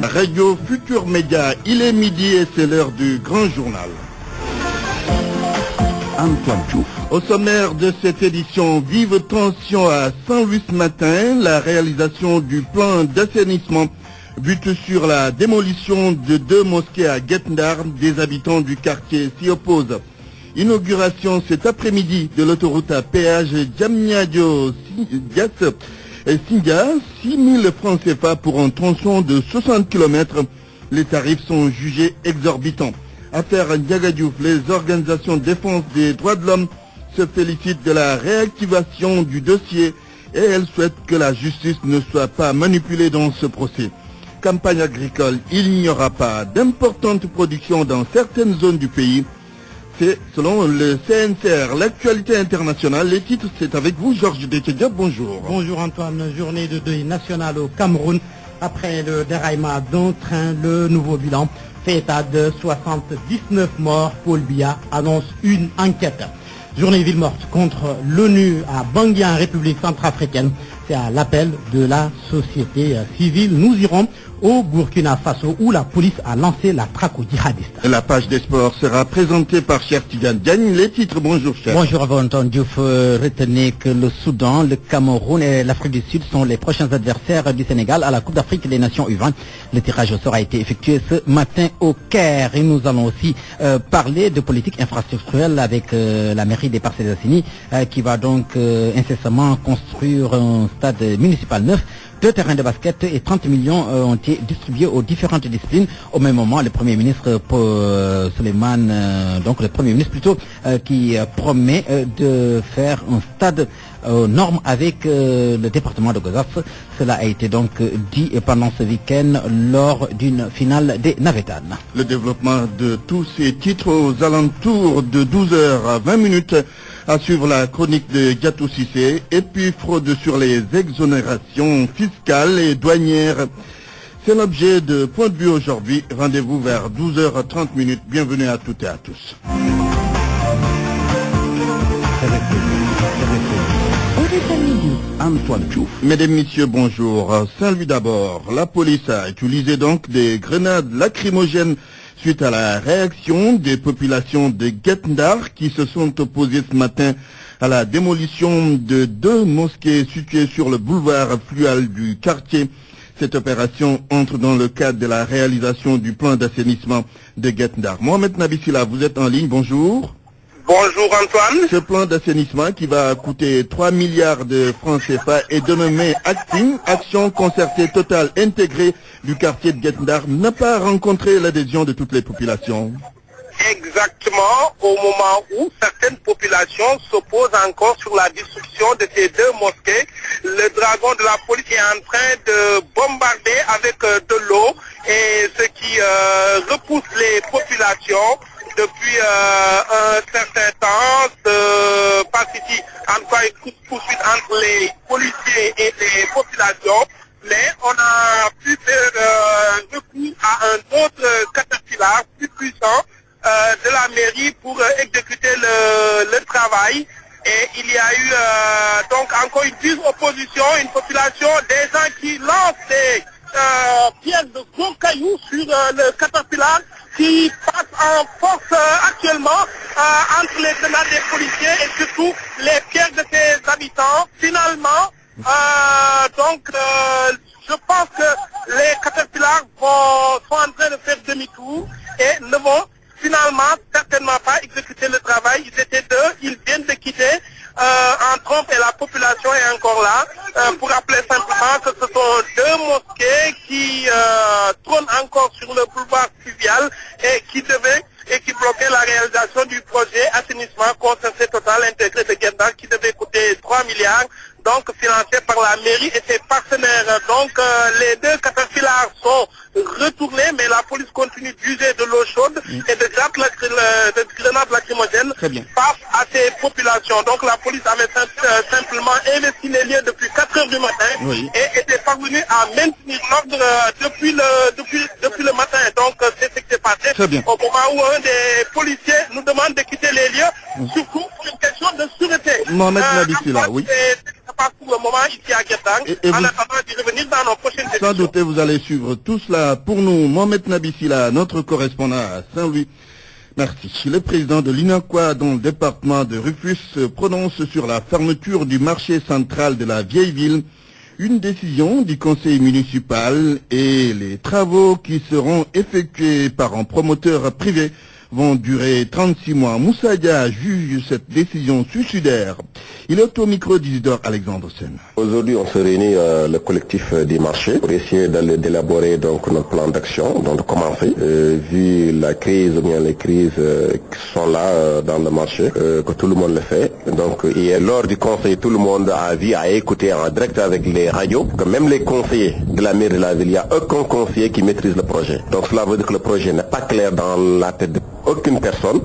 Radio Futur Média, il est midi et c'est l'heure du grand journal. Antoine Diouf. Au sommaire de cette édition, vive tension à Saint-Louis ce matin, la réalisation du plan d'assainissement bute sur la démolition de 2 mosquées à Guet-Ndar, des habitants du quartier s'y opposent. Inauguration cet après-midi de l'autoroute à péage Diamniadio-Sindia, 6 000 francs CFA pour un tronçon de 60 km. Les tarifs sont jugés exorbitants. Affaire Ndiaga Diouf, les organisations de défense des droits de l'homme se félicitent de la réactivation du dossier et elles souhaitent que la justice ne soit pas manipulée dans ce procès. Campagne agricole, il n'y aura pas d'importante production dans certaines zones du pays. C'est selon le CNCR, l'actualité internationale. Les titres, c'est avec vous, Georges Dekedia. Bonjour. Bonjour Antoine. Journée de deuil national au Cameroun. Après le déraillement d'un train, le nouveau bilan fait état de 79 morts. Paul Biya annonce une enquête. Journée ville morte contre l'ONU à Bangui en République centrafricaine. C'est à l'appel de la société civile. Nous irons au Burkina Faso où la police a lancé la traque aux djihadistes. La page des sports sera présentée par Cher Tidiane Diagne. Les titres, bonjour Cher. Bonjour Antoine Diouf. Retenez que le Soudan, le Cameroun et l'Afrique du Sud sont les prochains adversaires du Sénégal à la Coupe d'Afrique des Nations U20. Le tirage au sort a été effectué ce matin au Caire. Et nous allons aussi parler de politique infrastructurelle avec la mairie des Parcelles-Assainies qui va donc incessamment construire un stade municipal neuf. 2 terrains de basket et 30 millions ont été distribués aux différentes disciplines. Au même moment, le Premier ministre qui promet de faire un stade aux normes avec le département de Gozaf. Cela a été donc dit pendant ce week-end lors d'une finale des Navetanes. Le développement de tous ces titres aux alentours de 12h à 20 minutes. À suivre la chronique de Gatou Cissé et puis fraude sur les exonérations fiscales et douanières. C'est l'objet de Point de vue aujourd'hui. Rendez-vous vers 12h30. Bienvenue à toutes et à tous. Antoine Diouf. Mesdames, Messieurs, bonjour. Saint-Louis d'abord. La police a utilisé donc des grenades lacrymogènes suite à la réaction des populations de Guet-Ndar qui se sont opposées ce matin à la démolition de 2 mosquées situées sur le boulevard fluvial du quartier. Cette opération entre dans le cadre de la réalisation du plan d'assainissement de Guet-Ndar. Mohamed Nabissila, vous êtes en ligne, bonjour. Bonjour Antoine. Ce plan d'assainissement qui va coûter 3 milliards de francs CFA est dénommé ACTIN, Action Concertée Totale Intégrée du quartier de Guet-Ndar, n'a pas rencontré l'adhésion de toutes les populations. Exactement, au moment où certaines populations s'opposent encore sur la destruction de ces 2 mosquées. Le dragon de la police est en train de bombarder avec de l'eau et ce qui repousse les populations depuis un certain temps se pacifique en tout cas une poursuite entre les policiers et les populations, mais on a pu faire recours à un autre caterpillar plus puissant de la mairie pour exécuter le travail. Et il y a eu donc encore une vive opposition, une population, des gens qui lancent des pierres de gros cailloux sur le caterpillar qui passe en force actuellement entre les grenades des policiers et surtout les pierres de ses habitants. Finalement, je pense que les caterpillars sont en train de faire demi-tour et ne vont finalement certainement pas exécuter le travail. Ils étaient 2, ils viennent de quitter en trompe et la population est encore là. Pour rappeler simplement que ce sont 2 mosquées qui trônent encore sur le boulevard fluvial et qui bloquaient la réalisation du projet assainissement concerté total intégré de Guet-Ndar qui devait coûter 3 milliards, donc financé par la mairie et ses partenaires. Donc les 2 caterpillars sont retournés, mais la police continue d'user de l'eau chaude et de grenades lacrymogènes face à ces populations. Donc la police avait simplement investi les lieux depuis 4 heures du matin et était parvenue à maintenir l'ordre depuis le matin. Donc c'est ce qui s'est passé au moment où un des policiers nous demande de quitter les lieux, surtout pour une question de sûreté. Mohamed Nabissila, oui. passe pour le moment ici à Guetang, en attendant de revenir dans nos prochaines émissions. Sans doute, vous allez suivre tout cela pour nous. Mohamed Nabissila, notre correspondant à Saint-Louis. Merci. Le président de l'UNACOA dans le département de Rufus se prononce sur la fermeture du marché central de la vieille ville. Une décision du conseil municipal et les travaux qui seront effectués par un promoteur privé vont durer 36 mois. Moussa Dia juge cette décision suicidaire. Il est au micro d'Isidore Alexandre Sen. Aujourd'hui, on se réunit le collectif des marchés pour essayer d'élaborer donc notre plan d'action, donc de commencer. Vu la crise ou bien les crises qui sont là dans le marché, que tout le monde le fait. Donc, et lors du conseil, tout le monde a vu, a écouté en direct avec les radios, que même les conseillers de la mairie de la ville, il n'y a aucun conseiller qui maîtrise le projet. Donc cela veut dire que le projet n'est pas clair dans la tête de aucune personne.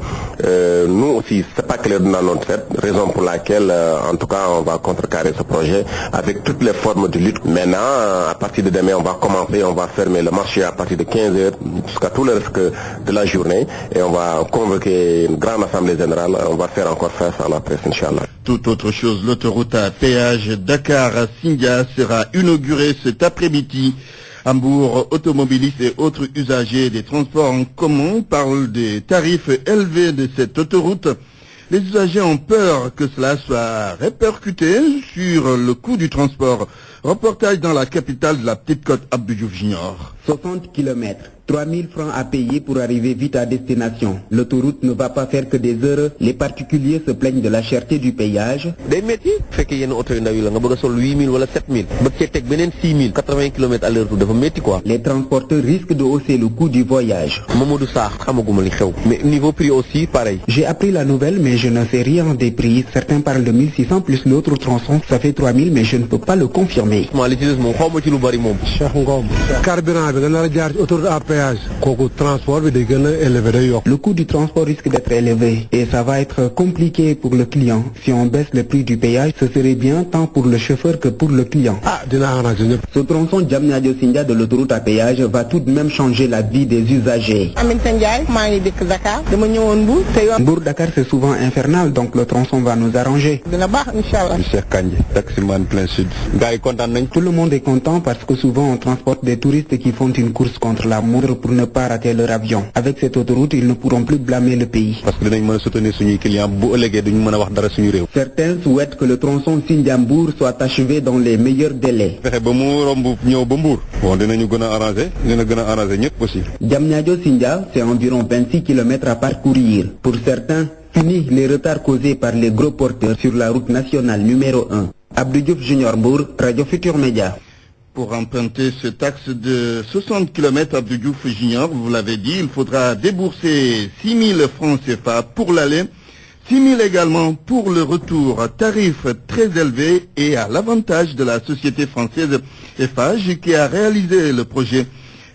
Nous aussi, c'est pas clair dans notre tête, raison pour laquelle, en tout cas, on va contrecarrer ce projet avec toutes les formes de lutte. Maintenant, à partir de demain, on va commencer, on va fermer le marché à partir de 15h jusqu'à tout le reste de la journée et on va convoquer une grande assemblée générale. On va faire encore face à la presse, Inch'Allah. Tout autre chose, l'autoroute à péage Dakar-Sindia sera inaugurée cet après-midi. Hambourg, automobilistes et autres usagers des transports en commun parlent des tarifs élevés de cette autoroute. Les usagers ont peur que cela soit répercuté sur le coût du transport. Reportage dans la capitale de la Petite Côte, Abdou Diouf Junior. 60 km, 3 000 francs à payer pour arriver vite à destination. L'autoroute ne va pas faire que des heures. Les particuliers se plaignent de la cherté du payage. Day métti fekk yenn oto yu ndaw yi la nga bëgg a sol 8 000 wala 7 000 bëgg cee teg beneen 6 000 80 km à l'heure dafa métti quoi. Les transporteurs risquent de hausser le coût du voyage. Mamadou Sarr xamaguma li xew mais niveau prix aussi pareil. J'ai appris la nouvelle mais je ne sais rien des prix. Certains parlent de 1600 plus l'autre tronçon ça fait 3000 mais je ne peux pas le confirmer. Li ci des moom xawma ci lu bari moom. Cheikh Ngom carburant bi nga nar a jaar ci autoroute à péage kooku transport bi day gën a élevé day yokk. Le coût du transport risque d'être élevé et ça va être compliqué pour le client. Si on baisse le prix du péage, ce serait bien tant pour le chauffeur que pour le client. Ah dina arranger ñëpp. Ce tronçon Diamniadio-Sindia de l'autoroute à péage va tout de même changer la vie des usagers. Aminata Ndiaye maa ngi dëkk Dakar dama ñëwoon Mbour te yoon. Mbour-Dakar c'est souvent infernal donc le tronçon va nous arranger. Dina baax inchallah. Cheikh Kandji taximan plein sud. Gars yi kontaan nañ. Tout le monde est content parce que souvent on transporte des touristes qui font une course contre la montre pour ne pas rater leur avion. Avec cette autoroute, ils ne pourront plus blâmer le pays. Parce que dinañ mën a soutenir suñuy clients bu ëllëgee duñu mën a wax dara suñu réew. Certains souhaitent que le tronçon Sindia-Mbour soit achevé dans les meilleurs délais. Fexe ba mu romb ñëw ba Mbour. Bon dinañu gën a arranger dina gën a arranger ñëpp aussi. Diamniadio-Sindia, c'est environ 26 km à parcourir. Pour certains, fini les retards causés par les gros porteurs sur la route nationale numéro 1. Abdou Diouf Junior Mbour, Radio Futur Média. Pour emprunter cet axe de 60 km Abdou Diouf Junior, vous l'avez dit, il faudra débourser 6 000 francs CFA pour l'aller, 6 000 également pour le retour. Tarif très élevé et à l'avantage de la société française Eiffage qui a réalisé le projet.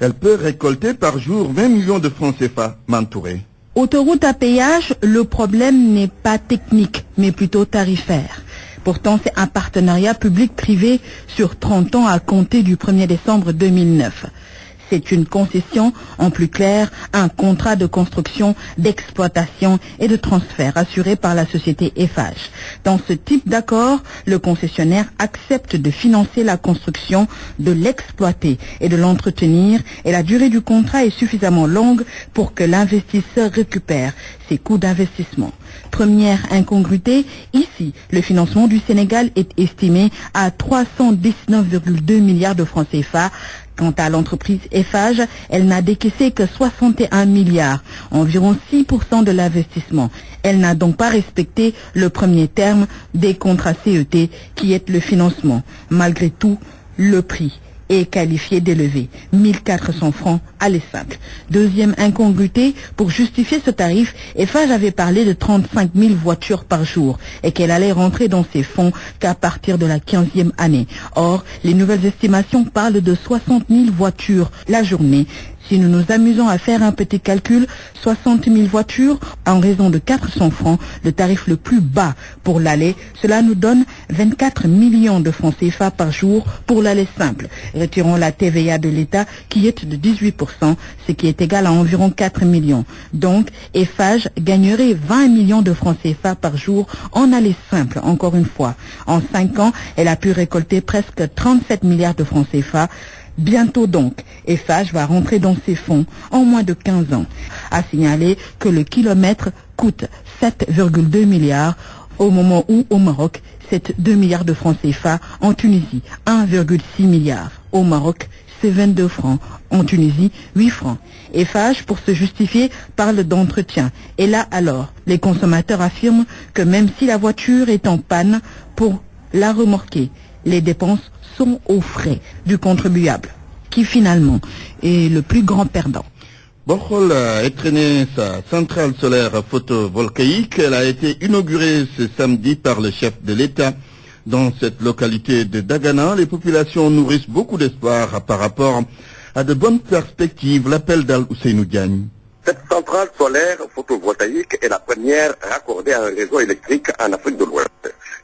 Elle peut récolter par jour 20 millions de francs CFA. Mantouré. Autoroute à péage, le problème n'est pas technique, mais plutôt tarifaire. Pourtant, c'est un partenariat public-privé sur 30 ans à compter du 1er décembre 2009. C'est une concession, en plus clair, un contrat de construction, d'exploitation et de transfert assuré par la société Eiffage. Dans ce type d'accord, le concessionnaire accepte de financer la construction, de l'exploiter et de l'entretenir, et la durée du contrat est suffisamment longue pour que l'investisseur récupère ses coûts d'investissement. Première incongruité, ici, le financement du Sénégal est estimé à 319,2 milliards de francs CFA. Quant à l'entreprise Eiffage, elle n'a décaissé que 61 milliards, environ 6% de l'investissement. Elle n'a donc pas respecté le premier terme des contrats CET qui est le financement. Malgré tout, le prix est qualifié d'élevé, 1400 francs à l'essimple. Deuxième incongruité, pour justifier ce tarif, Eiffage avait parlé de 35 000 voitures par jour et qu'elle allait rentrer dans ses fonds qu'à partir de la 15e année. Or, les nouvelles estimations parlent de 60 000 voitures la journée Si nous nous amusons à faire un petit calcul, 60 000 voitures en raison de 400 francs, le tarif le plus bas pour l'aller, cela nous donne 24 millions de francs CFA par jour pour l'aller simple. Retirons la TVA de l'État qui est de 18%, ce qui est égal à environ 4 millions. Donc, Eiffage gagnerait 20 millions de francs CFA par jour en aller simple, encore une fois. En 5 ans, elle a pu récolter presque 37 milliards de francs CFA. Bientôt donc, Eiffage va rentrer dans ses fonds en moins de 15 ans. À signaler que le kilomètre coûte 7,2 milliards au moment où, au Maroc, c'est 2 milliards de francs CFA, en Tunisie 1,6 milliard, au Maroc c'est 22 francs, en Tunisie 8 francs. Eiffage, pour se justifier, parle d'entretien. Et là alors, les consommateurs affirment que même si la voiture est en panne, pour la remorquer, les dépenses sont aux frais du contribuable, qui finalement est le plus grand perdant. Bokhol a étraîné sa centrale solaire photovoltaïque. Elle a été inaugurée ce samedi par le chef de l'État. Dans cette localité de Dagana, les populations nourrissent beaucoup d'espoir par rapport à de bonnes perspectives. L'appel d'Al-Ousseinou Diagne. Cette centrale solaire photovoltaïque est la première raccordée à un réseau électrique en Afrique de l'Ouest.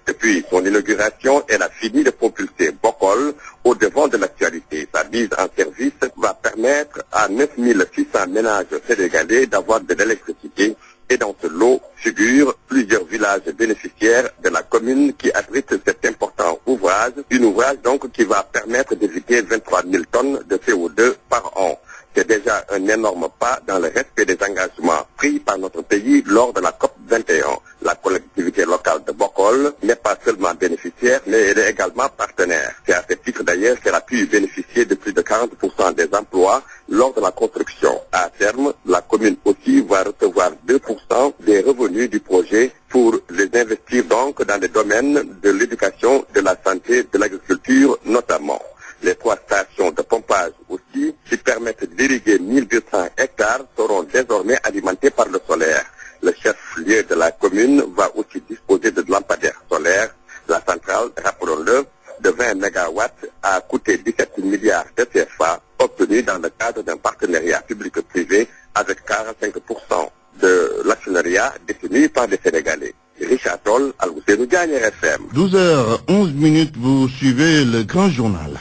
Depuis son inauguration, elle a fini de propulser Bokhol au devant de l'actualité. Sa mise en service va permettre à 9600 ménages sénégalais d'avoir de l'électricité et dans ce lot figurent plusieurs villages bénéficiaires de la commune qui abrite cet important ouvrage. Un ouvrage donc qui va permettre d'éviter 23 000 tonnes de CO2 par an. C'est déjà un énorme pas dans le respect des engagements pris par notre pays lors de la COP21. La collectivité locale de Bokhol n'est pas seulement bénéficiaire, mais elle est également partenaire. C'est à ce titre d'ailleurs qu'elle a pu bénéficier de plus de 40% des emplois lors de la construction. À terme, la commune aussi va recevoir 2% des revenus du projet pour les investir donc dans les domaines de l'éducation, de la santé, de l'agriculture notamment. Les 3 stations de pompage aussi, qui permettent d'irriguer 1200 hectares, seront désormais alimentées par le solaire. Le chef-lieu de la commune va aussi disposer de lampadaires solaires. La centrale, rappelons-le, de 20 MW a coûté 17 milliards de CFA, obtenus dans le cadre d'un partenariat public-privé avec 45% de l'actionnariat détenu par les Sénégalais. Richard Toll, Al-Ousseinou Diagne, FM. 12h11, vous suivez le grand journal.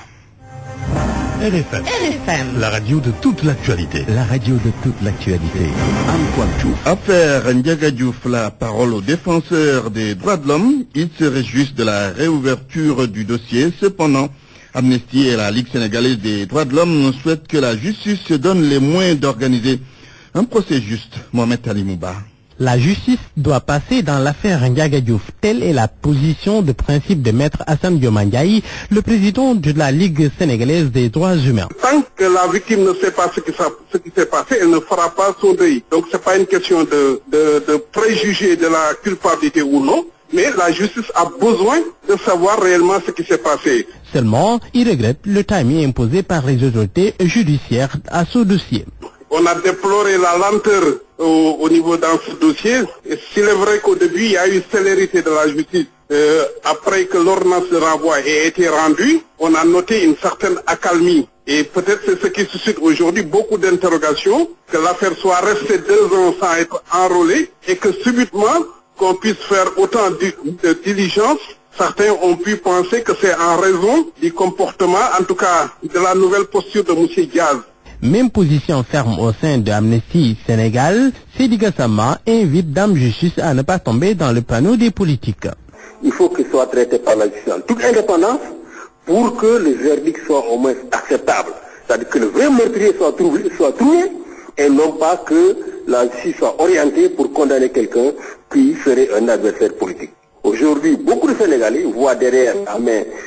RFM. La radio de toute l'actualité. La radio de toute l'actualité. Antoine Diouf. Affaire Ndiaga Diouf, la parole aux défenseurs des droits de l'homme. Ils se réjouissent de la réouverture du dossier. Cependant, Amnesty et la Ligue sénégalaise des droits de l'homme souhaitent que la justice se donne les moyens d'organiser un procès juste. Mohamed Ali Mouba. La justice doit passer dans l'affaire Ndiaga Diouf. Telle est la position de principe de Maître Hassan Dioma Ndiaye, le président de la Ligue sénégalaise des droits humains. Tant que la victime ne sait pas ce qui s'est passé, elle ne fera pas son deuil. Donc c'est pas une question de préjuger de la culpabilité ou non, mais la justice a besoin de savoir réellement ce qui s'est passé. Seulement, il regrette le timing imposé par les autorités judiciaires à ce dossier. On a déploré la lenteur au niveau dans ce dossier. S'il est vrai qu'au début, il y a eu célérité de la justice. Après que l'ordonnance de renvoi ait été rendue, on a noté une certaine accalmie. Et peut-être c'est ce qui suscite aujourd'hui beaucoup d'interrogations, que l'affaire soit restée 2 ans sans être enrôlée et que subitement, qu'on puisse faire autant de diligence. Certains ont pu penser que c'est en raison du comportement, en tout cas de la nouvelle posture de M. Diaz. Même position ferme au sein de Amnesty Sénégal, Seydi Gassama invite Dame Justice à ne pas tomber dans le panneau des politiques. Il faut qu'il soit traité par la justice en toute indépendance pour que le verdict soit au moins acceptable. C'est-à-dire que le vrai meurtrier soit trouvé et non pas que la justice soit orientée pour condamner quelqu'un qui serait un adversaire politique. Aujourd'hui, beaucoup de Sénégalais voient derrière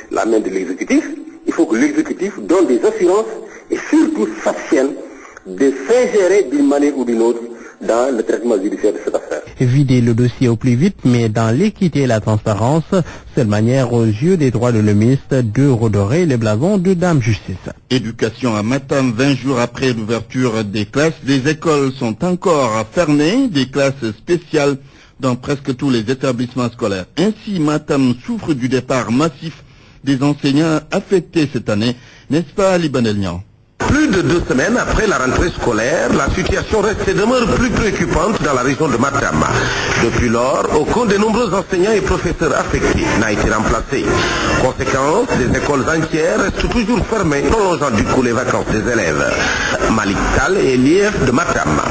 la main de l'exécutif. Il faut que l'exécutif donne des assurances et surtout s'abstienne de s'ingérer d'une manière ou d'une autre dans le traitement judiciaire de cette affaire. Vider le dossier au plus vite, mais dans l'équité et la transparence, seule manière aux yeux des droits de l'hommiste de redorer les blasons de Dame Justice. Éducation à Matam, 20 jours après l'ouverture des classes, les écoles sont encore fermées, des classes spéciales dans presque tous les établissements scolaires. Ainsi, Matam souffre du départ massif des enseignants affectés cette année, n'est-ce pas, Libanel Nian? Plus de 2 semaines après la rentrée scolaire, la situation reste et demeure plus préoccupante dans la région de Matam. Depuis lors, aucun des nombreux enseignants et professeurs affectés n'a été remplacé. Conséquence, des écoles entières restent toujours fermées, prolongeant du coup les vacances des élèves. Malik Tal est l'IF de Matam.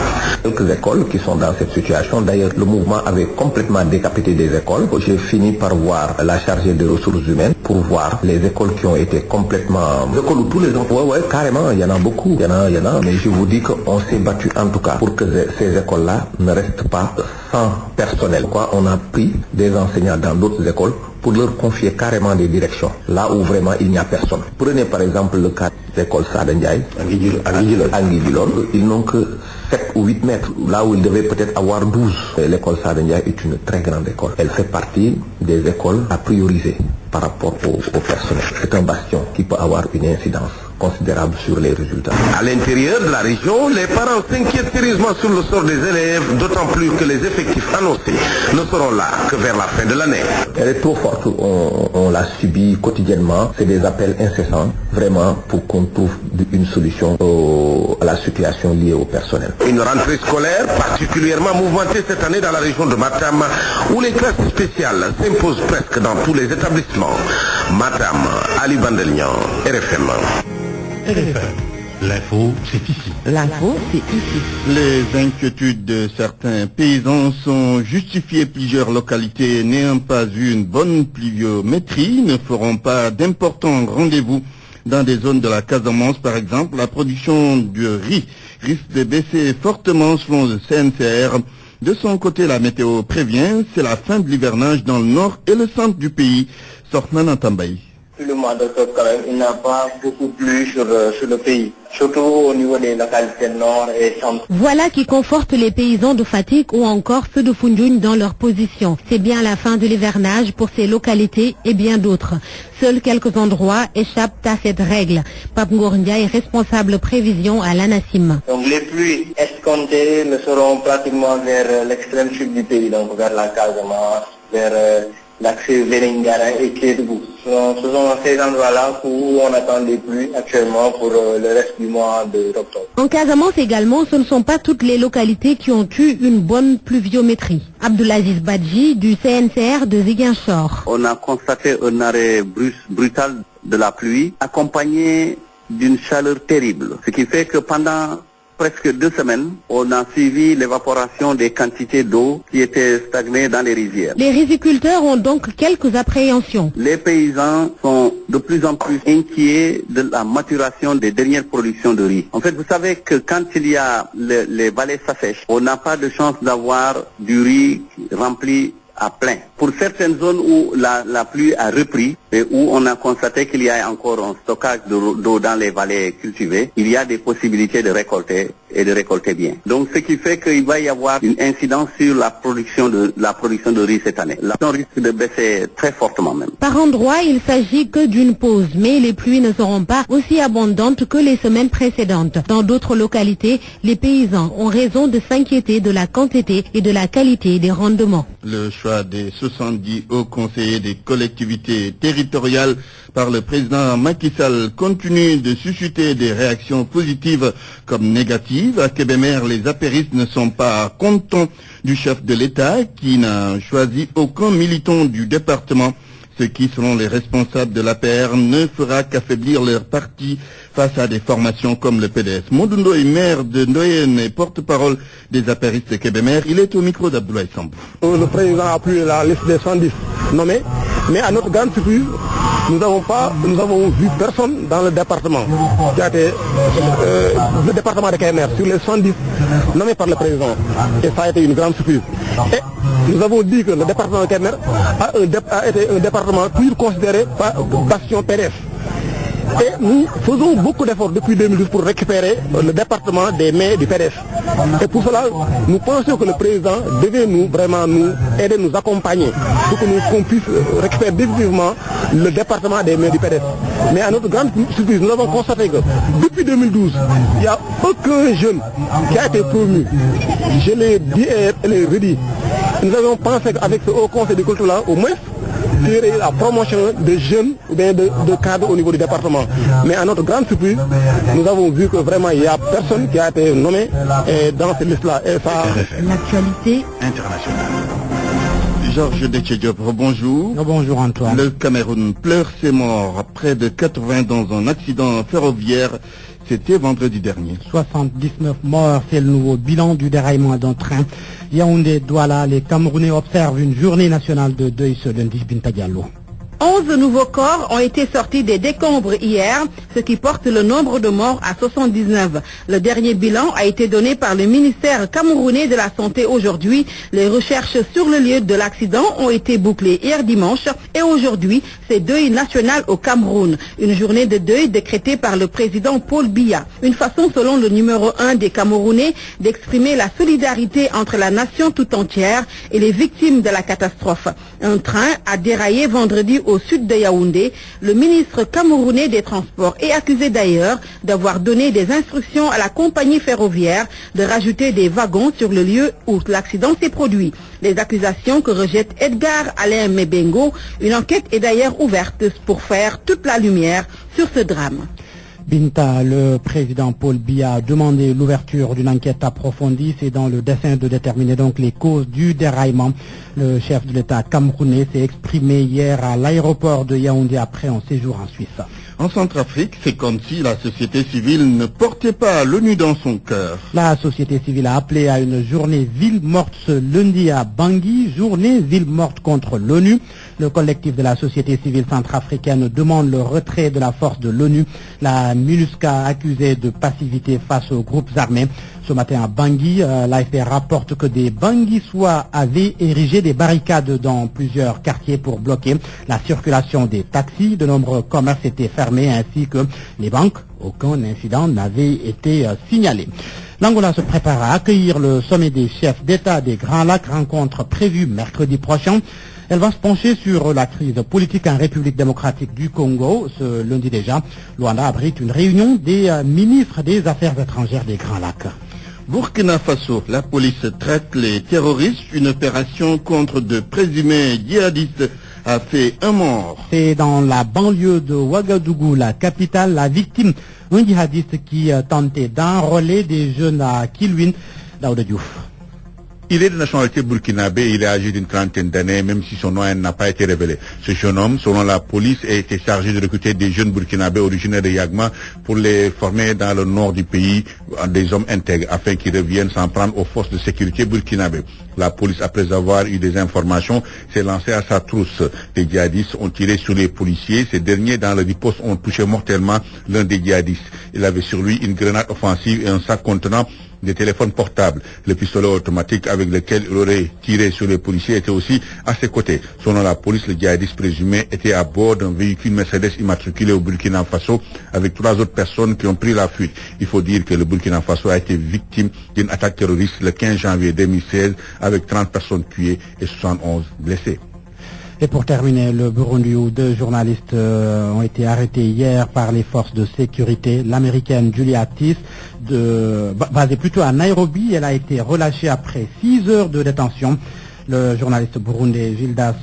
Quelques écoles qui sont dans cette situation, d'ailleurs le mouvement avait complètement décapité des écoles. J'ai fini par voir la chargée des ressources humaines pour voir les écoles qui ont été complètement... Les écoles où tous les enfants, ouais, carrément, il y en a beaucoup, il y en a, mais je vous dis qu'on s'est battu en tout cas pour que ces écoles-là ne restent pas sans personnel. On a pris des enseignants dans d'autres écoles pour leur confier carrément des directions, là où vraiment il n'y a personne. Prenez par exemple le cas de l'école Sada Ndiaye, Anguidilon, ils n'ont que 7 ou 8 mètres, là où ils devaient peut-être avoir 12. L'école Sada Ndiaye est une très grande école. Elle fait partie des écoles à prioriser par rapport au personnel. C'est un bastion qui peut avoir une incidence considérable sur les résultats. À l'intérieur de la région, les parents s'inquiètent sérieusement sur le sort des élèves, d'autant plus que les effectifs annoncés ne seront là que vers la fin de l'année. Elle est trop forte, on la subit quotidiennement. C'est des appels incessants, vraiment, pour qu'on trouve une solution à la situation liée au personnel. Une rentrée scolaire particulièrement mouvementée cette année dans la région de Matam, où les classes spéciales s'imposent presque dans tous les établissements. Matam, Ali Bandelian, RFM. L'info, c'est ici. L'info, c'est ici. Les inquiétudes de certains paysans sont justifiées. Plusieurs localités n'ayant pas eu une bonne pluviométrie ne feront pas d'importants rendez-vous. Dans des zones de la Casamance, par exemple, la production du riz risque de baisser fortement selon le CNCR. De son côté, la météo prévient, c'est la fin de l'hivernage dans le nord et le centre du pays. Sortnan Antambaï. Le mois d'octobre, quand même, il n'a pas beaucoup plu sur le pays, surtout au niveau des localités nord et centre. Voilà qui conforte les paysans de Fatick ou encore ceux de Foundiougne dans leur position. C'est bien la fin de l'hivernage pour ces localités et bien d'autres. Seuls quelques endroits échappent à cette règle. Pape Ngor Ndiaye est responsable prévision à l'ANACIM. Donc les pluies escomptées ne seront pratiquement vers l'extrême sud du pays, donc vers la Casamance, vers l'axe Vélingara et Kédougou. Ce sont ces endroits-là où on attend des pluies actuellement pour le reste du mois d'octobre. En Casamance également, ce ne sont pas toutes les localités qui ont eu une bonne pluviométrie. Abdoulaziz Badji du CNCR de Ziguinchor. On a constaté un arrêt brutal de la pluie accompagné d'une chaleur terrible. Ce qui fait que pendant presque 2 semaines, on a suivi l'évaporation des quantités d'eau qui étaient stagnées dans les rizières. Les riziculteurs ont donc quelques appréhensions. Les paysans sont de plus en plus inquiets de la maturation des dernières productions de riz. En fait, vous savez que quand il y a les vallées s'assèchent, on n'a pas de chance d'avoir du riz rempli à plein. Pour certaines zones où la pluie a repris et où on a constaté qu'il y a encore un stockage d'eau dans les vallées cultivées, il y a des possibilités de récolter et de récolter bien. Donc ce qui fait qu'il va y avoir une incidence sur la production de riz cette année. La production risque de baisser très fortement même. Par endroits, il s'agit que d'une pause, mais les pluies ne seront pas aussi abondantes que les semaines précédentes. Dans d'autres localités, les paysans ont raison de s'inquiéter de la quantité et de la qualité des rendements. Le choix des 70 hauts conseillers des collectivités territoriales par le président Macky Sall continue de susciter des réactions positives comme négatives. À Kébémer, les apéristes ne sont pas contents du chef de l'État qui n'a choisi aucun militant du département, ce qui, selon les responsables de l'APR, ne fera qu'affaiblir leur parti face à des formations comme le PDS. Mondundo est maire de Ndoyen et porte-parole des apéristes de Kébémer. Il est au micro d'Abdoulaye Sambou. Le président a appuyé la liste des 110 nommés, mais à notre grande surprise, nous avons vu personne dans le département qui a été le département de Kébémer sur les 110 nommés par le président. Et ça a été une grande surprise. Et nous avons dit que le département de Kébémer a été un département toujours considéré par bastion PDS. Et nous faisons beaucoup d'efforts depuis 2012 pour récupérer le département des maires du PDS. Et pour cela, nous pensons que le président devait nous aider, nous accompagner pour que nous puissions récupérer définitivement le département des maires du PDS. Mais à notre grande surprise, nous avons constaté que depuis 2012, il n'y a aucun jeune qui a été promu. Je l'ai dit et je l'ai redit. Nous avons pensé qu'avec ce haut conseil de culture-là, au moins, assurer la promotion de jeunes ou bien de cadres au niveau du département. Mais à notre grande surprise, nous avons vu que vraiment il n'y a personne qui a été nommé dans cette liste-là. L'actualité internationale. Georges Detchediop, bonjour. Bonjour Antoine. Le Cameroun pleure ses morts. Près de 80 dans un accident ferroviaire. C'était vendredi dernier. 79 morts, c'est le nouveau bilan du déraillement d'un train. Yaoundé-Douala, les Camerounais observent une journée nationale de deuil ce lundi. Binta Diallo. 11 nouveaux corps ont été sortis des décombres hier, ce qui porte le nombre de morts à 79. Le dernier bilan a été donné par le ministère camerounais de la Santé aujourd'hui. Les recherches sur le lieu de l'accident ont été bouclées hier dimanche et aujourd'hui, c'est deuil national au Cameroun. Une journée de deuil décrétée par le président Paul Biya. Une façon, selon le numéro 1 des Camerounais, d'exprimer la solidarité entre la nation tout entière et les victimes de la catastrophe. Un train a déraillé vendredi au sud de Yaoundé. Le ministre camerounais des Transports est accusé d'ailleurs d'avoir donné des instructions à la compagnie ferroviaire de rajouter des wagons sur le lieu où l'accident s'est produit. Les accusations que rejette Edgar Alain Mebengo, une enquête est d'ailleurs ouverte pour faire toute la lumière sur ce drame. Binta, le président Paul Biya a demandé l'ouverture d'une enquête approfondie. C'est dans le dessein de déterminer donc les causes du déraillement. Le chef de l'État camerounais s'est exprimé hier à l'aéroport de Yaoundé après un séjour en Suisse. En Centrafrique, c'est comme si la société civile ne portait pas l'ONU dans son cœur. La société civile a appelé à une journée ville morte ce lundi à Bangui, journée ville morte contre l'ONU. Le collectif de la société civile centrafricaine demande le retrait de la force de l'ONU. La MINUSCA accusée de passivité face aux groupes armés. Ce matin à Bangui, l'AFP rapporte que des Banguissois avaient érigé des barricades dans plusieurs quartiers pour bloquer la circulation des taxis. De nombreux commerces étaient fermés ainsi que les banques. Aucun incident n'avait été signalé. L'Angola se prépare à accueillir le sommet des chefs d'État des Grands Lacs, rencontre prévue mercredi prochain. Elle va se pencher sur la crise politique en République démocratique du Congo. Ce lundi déjà, Luanda abrite une réunion des ministres des Affaires étrangères des Grands Lacs. Burkina Faso, la police traque les terroristes. Une opération contre de présumés djihadistes a fait un mort. C'est dans la banlieue de Ouagadougou, la capitale, la victime, un djihadiste qui tentait d'enrôler des jeunes à Kilwin, Daouda Diouf. Il est de nationalité burkinabé, il est âgé d'une trentaine d'années, même si son nom n'a pas été révélé. Ce jeune homme, selon la police, a été chargé de recruter des jeunes burkinabés originaires de Yagma pour les former dans le nord du pays, des hommes intègres, afin qu'ils reviennent s'en prendre aux forces de sécurité burkinabées. La police, après avoir eu des informations, s'est lancée à sa trousse. Les djihadistes ont tiré sur les policiers. Ces derniers, dans le riposte, ont touché mortellement l'un des djihadistes. Il avait sur lui une grenade offensive et un sac contenant des téléphones portables. Le pistolet automatique avec lequel il aurait tiré sur les policiers était aussi à ses côtés. Selon la police, le djihadiste présumé était à bord d'un véhicule Mercedes immatriculé au Burkina Faso avec 3 autres personnes qui ont pris la fuite. Il faut dire que le Burkina Faso a été victime d'une attaque terroriste le 15 janvier 2016 avec 30 personnes tuées et 71 blessées. Et pour terminer, le Burundi, où 2 journalistes ont été arrêtés hier par les forces de sécurité. L'américaine Julia Tiss, basée plutôt à Nairobi, elle a été relâchée après 6 heures de détention. Le journaliste burundais Gildas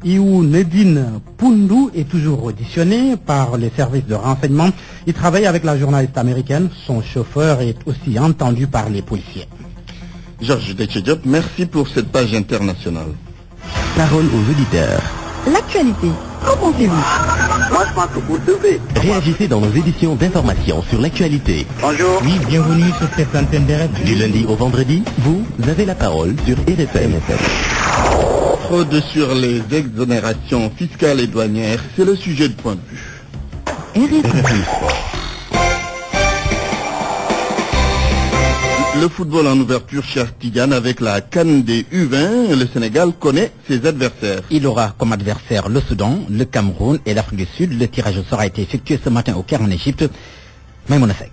Iunedine Pundu est toujours auditionné par les services de renseignement. Il travaille avec la journaliste américaine. Son chauffeur est aussi entendu par les policiers. Georges Detchediop, merci pour cette page internationale. Parole aux auditeurs. L'actualité, qu'en pensez-vous? Moi, je pense que vous devez. Réagissez dans nos éditions d'information sur l'actualité. Bonjour. Oui, bienvenue sur cette antenne de RFM. Du lundi au vendredi, vous avez la parole sur RFM. Fraude sur les exonérations fiscales et douanières, c'est le sujet de point de vue. RFM. Le football en ouverture chez Artigan avec la CAN des U20, le Sénégal connaît ses adversaires. Il aura comme adversaire le Soudan, le Cameroun et l'Afrique du Sud. Le tirage au sort a été effectué ce matin au Caire en Égypte. Maïmouna Seck.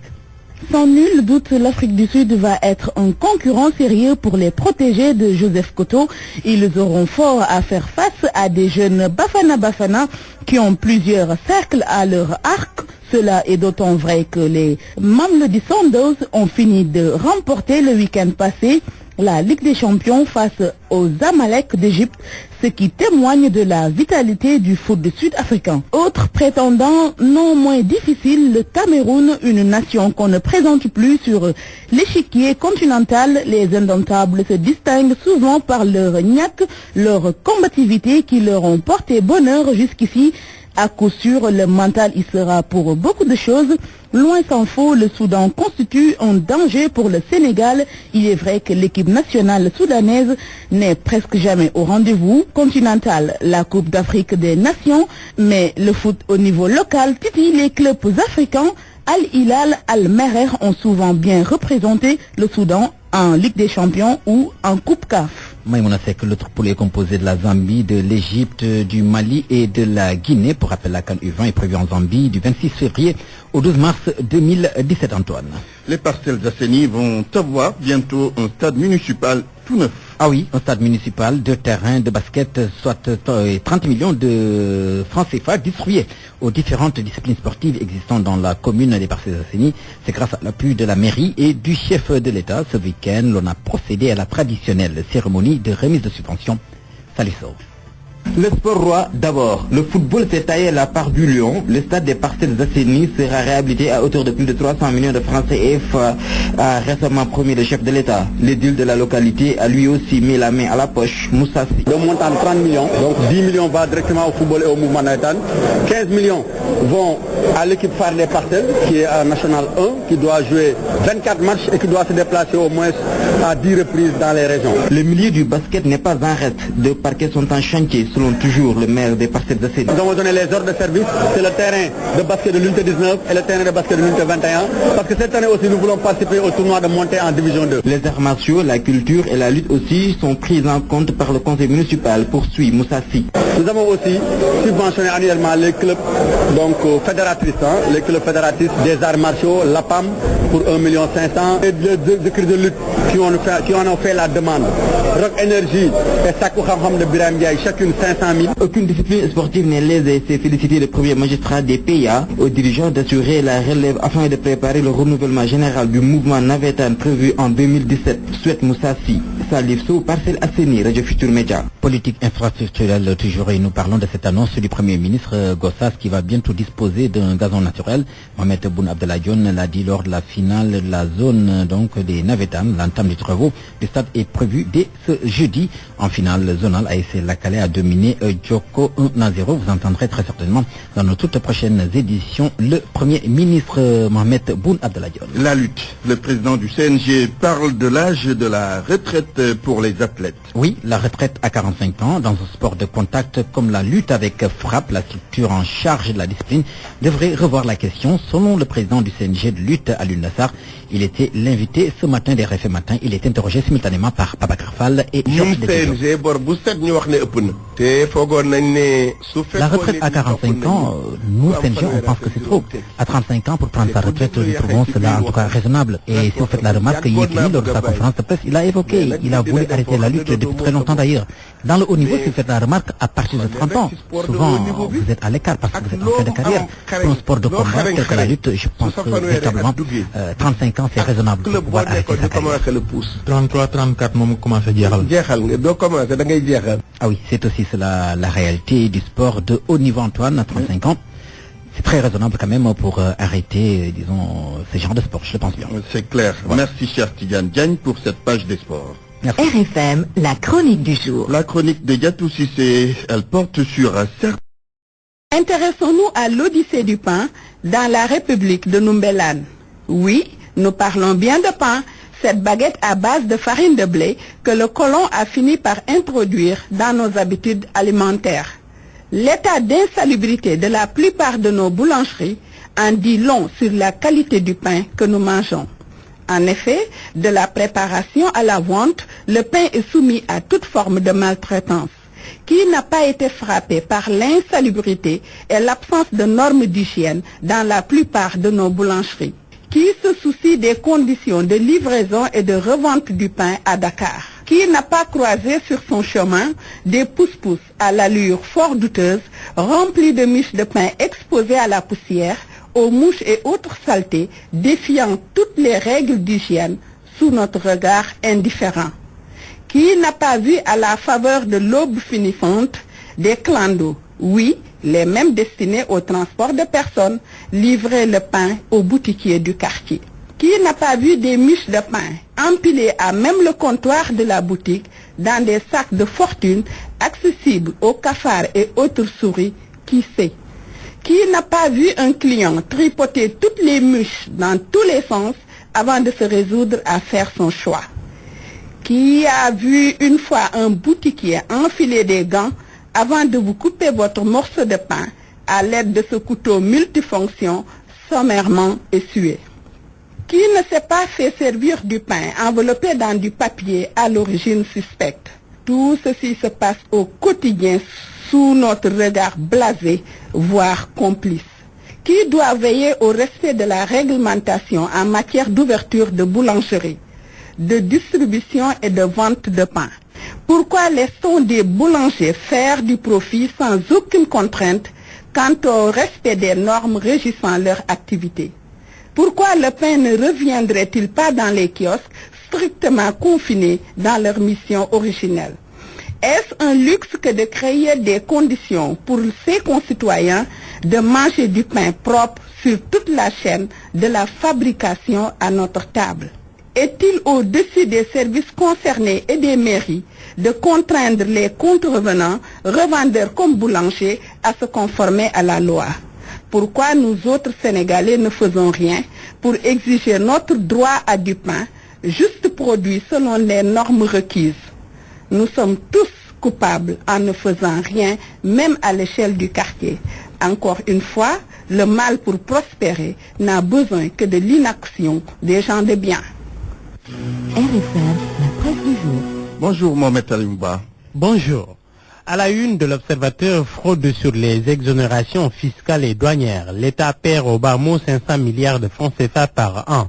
Sans nul doute, l'Afrique du Sud va être un concurrent sérieux pour les protégés de Joseph Koto. Ils auront fort à faire face à des jeunes Bafana qui ont plusieurs cercles à leur arc. Cela est d'autant vrai que les Mamelodi Sundowns ont fini de remporter le week-end passé la Ligue des Champions face aux Zamalek d'Égypte, ce qui témoigne de la vitalité du foot sud-africain. Autre prétendant non moins difficile, le Cameroun, une nation qu'on ne présente plus sur l'échiquier continental. Les Indomptables se distinguent souvent par leur niaque, leur combativité qui leur ont porté bonheur jusqu'ici. À coup sûr, le mental y sera pour beaucoup de choses. Loin s'en faut, le Soudan constitue un danger pour le Sénégal. Il est vrai que l'équipe nationale soudanaise n'est presque jamais au rendez-vous continental, la Coupe d'Afrique des Nations, mais le foot au niveau local titille les clubs africains. Al-Hilal, Al-Merreikh ont souvent bien représenté le Soudan en Ligue des Champions ou en Coupe CAF. Maïmouna Seck, l'autre poule est composé de la Zambie, de l'Égypte, du Mali et de la Guinée. Pour rappel, la CAN U20 est prévue en Zambie du 26 février au 12 mars 2017, Antoine. Les Parcelles Assainies vont avoir bientôt un stade municipal tout neuf. Ah oui, un stade municipal, 2 terrains de basket, soit 30 millions de francs CFA distribués aux différentes disciplines sportives existantes dans la commune des Parcelles Assainies. C'est grâce à l'appui de la mairie et du chef de l'État. Ce week-end, l'on a procédé à la traditionnelle cérémonie de remise de subventions. Salut Sow. Le sport roi d'abord. Le football s'est taillé à la part du lion. Le stade des Parcelles Assainies sera réhabilité à hauteur de plus de 300 millions de francs CFA, a récemment promis le chef de l'État. L'édile de la localité a lui aussi mis la main à la poche. Moussa Sy. Le montant de 30 millions, donc 10 millions va directement au football et au mouvement navétane. 15 millions vont à l'équipe phare des Parcelles, qui est à National 1, qui doit jouer 24 matchs et qui doit se déplacer au moins à 10 reprises dans les régions. Le milieu du basket n'est pas en reste. Deux parquets sont en chantier, selon toujours le maire des Parcelles Assainies. Nous avons donné les ordres de service, c'est le terrain de basket de l'unité 19 et le terrain de basket de l'unité 21, parce que cette année aussi nous voulons participer au tournoi de montée en division 2. Les arts martiaux, la culture et la lutte aussi sont prises en compte par le conseil municipal, poursuit Moussa Sy. Nous avons aussi subventionné annuellement les clubs donc fédératrices, les clubs fédératrices des arts martiaux, la PAM pour 1,5 million et les écrits de lutte qui en ont fait la demande. Rock Energy et Sakou Khamkham de Biram Ndiaye, chacune 500 000. Aucune discipline sportive n'est lésée, c'est féliciter le premier magistrat des PIA aux dirigeants d'assurer la relève afin de préparer le renouvellement général du mouvement navétane prévu en 2017. Souhaite Moussa Sy. Salif Sow, Parcelles Assainies, Radio Futur Média. Politique infrastructurelle toujours, et nous parlons de cette annonce du Premier ministre Gossas qui va bientôt disposer d'un gazon naturel. Mohamed Boun Abdallah Dionne l'a dit lors de la finale de la zone donc des navétanes. L'entame des travaux du stade est prévue dès ce jeudi. En finale zonale, ASC Lakale a dominé Djoko 1-0. Vous entendrez très certainement dans nos toutes prochaines éditions le Premier ministre Mohamed Boun Abdallah Dionne. La lutte. Le président du CNG parle de l'âge de la retraite pour les athlètes. Oui, la retraite à 45 ans dans un sport de contact comme la lutte avec frappe, la structure en charge de la discipline devrait revoir la question. Selon le président du CNG de lutte, Alioune Nassar, il était l'invité ce matin des RFM Matin. Il est interrogé simultanément par Babacar Fall et Georges Dedejo. La retraite à 45 ans, nous, CNG, on pense que c'est trop. À 35 ans, pour prendre sa retraite, nous trouvons cela en tout cas raisonnable. Et si vous faites la remarque, Yekini, lors de sa conférence de presse, il a évoqué, il a voulu arrêter la lutte depuis très longtemps d'ailleurs. Dans le haut niveau, si vous faites la remarque, à partir de 30 ans, souvent, vous êtes à l'écart parce que vous êtes en fin de carrière. Pour un sport de combat, tel que la lutte, je pense que véritablement, 35 ans, c'est raisonnable pour pouvoir arrêter sa carrière. 33, 34, moi, commence à dire. Ah oui, c'est aussi cela, la réalité du sport de haut niveau, Antoine, à 35 ans. C'est très raisonnable quand même pour arrêter, disons, ce genre de sport, je le pense bien. C'est clair. Voilà. Merci, cher Tidiane Diagne, pour cette page des sports. Merci. RFM, la chronique du jour. La chronique de Yatou Cissé, elle porte sur un certain... Intéressons-nous à l'Odyssée du pain dans la République de Noumbélane. Oui, nous parlons bien de pain, cette baguette à base de farine de blé que le colon a fini par introduire dans nos habitudes alimentaires. L'état d'insalubrité de la plupart de nos boulangeries en dit long sur la qualité du pain que nous mangeons. En effet, de la préparation à la vente, le pain est soumis à toute forme de maltraitance. Qui n'a pas été frappé par l'insalubrité et l'absence de normes d'hygiène dans la plupart de nos boulangeries? Qui se soucie des conditions de livraison et de revente du pain à Dakar? Qui n'a pas croisé sur son chemin des pousse-pousse à l'allure fort douteuse, remplis de miches de pain exposées à la poussière, aux mouches et autres saletés, défiant toutes les règles d'hygiène sous notre regard indifférent? Qui n'a pas vu à la faveur de l'aube finissante des clandos, oui, les mêmes destinés au transport de personnes, livrer le pain aux boutiquiers du quartier? Qui n'a pas vu des miches de pain empilées à même le comptoir de la boutique dans des sacs de fortune accessibles aux cafards et autres souris? Qui sait? Qui n'a pas vu un client tripoter toutes les miches dans tous les sens avant de se résoudre à faire son choix? Qui a vu une fois un boutiquier enfiler des gants avant de vous couper votre morceau de pain à l'aide de ce couteau multifonction sommairement essuyé? Qui ne s'est pas fait servir du pain enveloppé dans du papier à l'origine suspecte? Tout ceci se passe au quotidien sous notre regard blasé, voire complice. Qui doit veiller au respect de la réglementation en matière d'ouverture de boulangerie, de distribution et de vente de pain? Pourquoi laisse-t-on des boulangers faire du profit sans aucune contrainte quant au respect des normes régissant leur activité? Pourquoi le pain ne reviendrait-il pas dans les kiosques strictement confinés dans leur mission originelle? Est-ce un luxe que de créer des conditions pour ses concitoyens de manger du pain propre sur toute la chaîne de la fabrication à notre table? Est-il au-dessus des services concernés et des mairies de contraindre les contrevenants, revendeurs comme boulangers, à se conformer à la loi? Pourquoi nous autres Sénégalais ne faisons rien pour exiger notre droit à du pain, juste produit selon les normes requises? Nous sommes tous coupables en ne faisant rien, même à l'échelle du quartier. Encore une fois, le mal pour prospérer n'a besoin que de l'inaction des gens de bien. RFM, la presse du jour. Bonjour Mohamed Alimba. Bonjour. À la une de l'Observateur, fraude sur les exonérations fiscales et douanières. L'État perd au bas mot 500 milliards de francs CFA par an.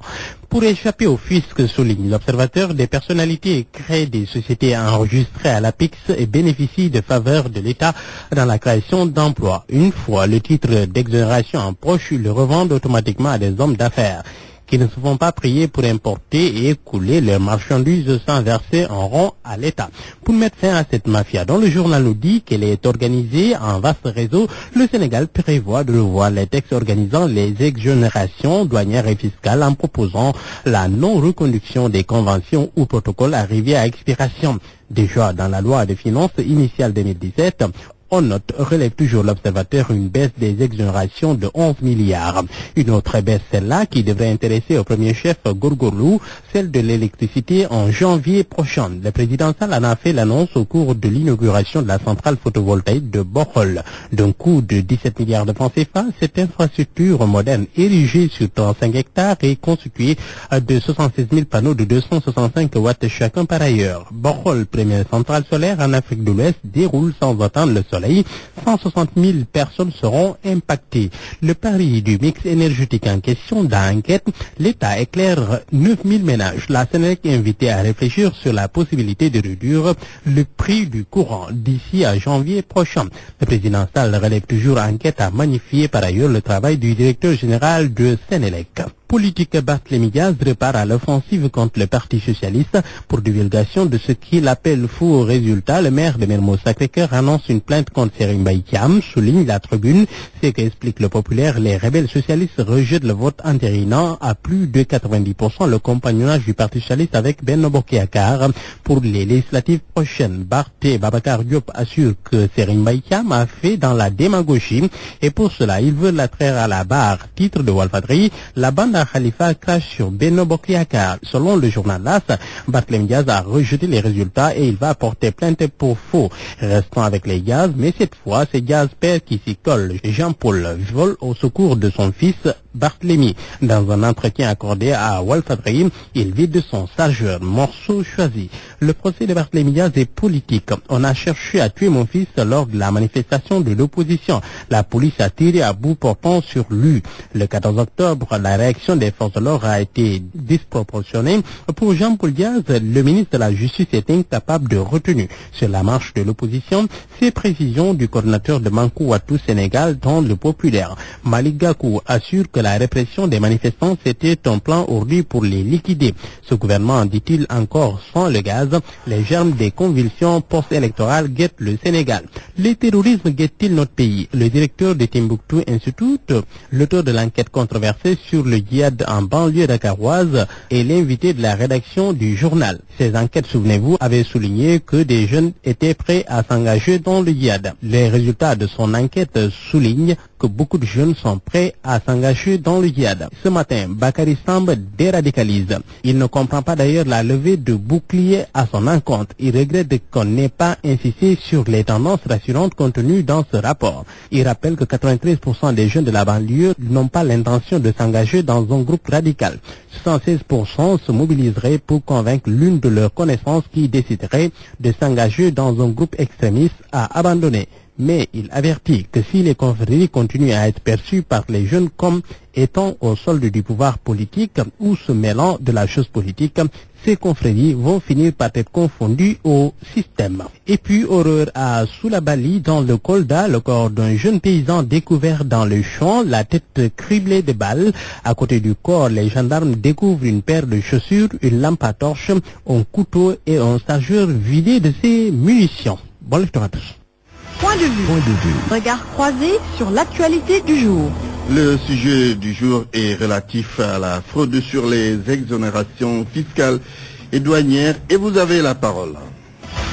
Pour échapper au fisc, souligne l'Observateur, des personnalités créent des sociétés enregistrées à l'APIX et bénéficient de faveurs de l'État dans la création d'emplois. Une fois le titre d'exonération en poche, ils le revendent automatiquement à des hommes d'affaires qui ne se font pas prier pour importer et écouler leurs marchandises sans verser un rond à l'État. Pour mettre fin à cette mafia, dont le journal nous dit qu'elle est organisée en vaste réseau, le Sénégal prévoit de revoir les textes organisant les exonérations douanières et fiscales en proposant la non-reconduction des conventions ou protocoles arrivés à expiration. Déjà dans la loi de finances initiale 2017, on note, relève toujours l'Observateur, une baisse des exonérations de 11 milliards. Une autre baisse, celle-là, qui devrait intéresser au premier chef Gorgorlou, celle de l'électricité en janvier prochain. Le président Sall en a fait l'annonce au cours de l'inauguration de la centrale photovoltaïque de Bokhol. D'un coût de 17 milliards de francs CFA, cette infrastructure moderne érigée sur 35 hectares et constituée de 76 000 panneaux de 265 watts chacun par ailleurs. Bokhol, première centrale solaire en Afrique de l'Ouest, déroule sans attendre le soleil. 160 000 personnes seront impactées. Le pari du mix énergétique en question d'enquête, l'État éclaire 9 000 ménages. La Sénélec est invitée à réfléchir sur la possibilité de réduire le prix du courant d'ici à janvier prochain. Le président Sall relève toujours enquête à magnifier par ailleurs le travail du directeur général de Sénélec. Politique, Barthélémy Diaz repart à l'offensive contre le Parti socialiste pour divulgation de ce qu'il appelle faux résultats. Le maire de Mermoz Sacré-Cœur annonce une plainte contre Serigne Mbaye Thiam, souligne la Tribune. C'est qu'explique le populaire, les rebelles socialistes rejettent le vote entérinant à plus de 90% le compagnonnage du Parti socialiste avec Benno Bokk Yakaar pour les législatives prochaines. Barthé Babacar Diop assure que Serigne Mbaye Thiam a fait dans la démagogie et pour cela il veut la traire à la barre. Titre de Walfadjri, la bande Khalifa crache sur Benno Bokk Yakaar. Selon le journal LAS, Barthélémy Diaz a rejeté les résultats et il va porter plainte pour faux. Restons avec les Diaz, mais cette fois, c'est Diaz père qui s'y colle. Jean-Paul vole au secours de son fils Barthélémy. Dans un entretien accordé à Walfadjri, il vide son chargeur, morceau choisi. Le procès de Barthélémy Diaz est politique. On a cherché à tuer mon fils lors de la manifestation de l'opposition. La police a tiré à bout portant sur lui. Le 14 octobre, la réaction des forces de l'ordre a été disproportionnée. Pour Jean-Paul Diaz, le ministre de la Justice est incapable de retenue sur la marche de l'opposition. Ces précisions du coordinateur de Mankou Wattu Sénégal dans le populaire. Malick Gakou assure que la répression des manifestants c'était un plan ourdi pour les liquider. Ce gouvernement, dit-il encore, sans le gaz, les germes des convulsions post-électorales guettent le Sénégal. Le terrorisme guette-t-il notre pays? Le directeur de Timbuktu Institute, l'auteur de l'enquête controversée sur le djihad en banlieue dakaroise, est l'invité de la rédaction du journal. Ces enquêtes, souvenez-vous, avaient souligné que des jeunes étaient prêts à s'engager dans le djihad. Les résultats de son enquête soulignent que beaucoup de jeunes sont prêts à s'engager dans le djihad. Ce matin, Bakary Samb déradicalise. Il ne comprend pas d'ailleurs la levée de boucliers à son encontre. Il regrette qu'on n'ait pas insisté sur les tendances rassurantes contenues dans ce rapport. Il rappelle que 93% des jeunes de la banlieue n'ont pas l'intention de s'engager dans un groupe radical. 76% se mobiliseraient pour convaincre l'une de leurs connaissances qui déciderait de s'engager dans un groupe extrémiste à abandonner. Mais il avertit que si les confréries continuent à être perçues par les jeunes comme étant au solde du pouvoir politique ou se mêlant de la chose politique, ces confréries vont finir par être confondues au système. Et puis, horreur à Soulabali, dans le Kolda, le corps d'un jeune paysan découvert dans le champ, la tête criblée de balles. À côté du corps, les gendarmes découvrent une paire de chaussures, une lampe à torche, un couteau et un chargeur vidé de ses munitions. Bonne lecture à tous. Point de vue. Regard croisé sur l'actualité du jour. Le sujet du jour est relatif à la fraude sur les exonérations fiscales et douanières et vous avez la parole.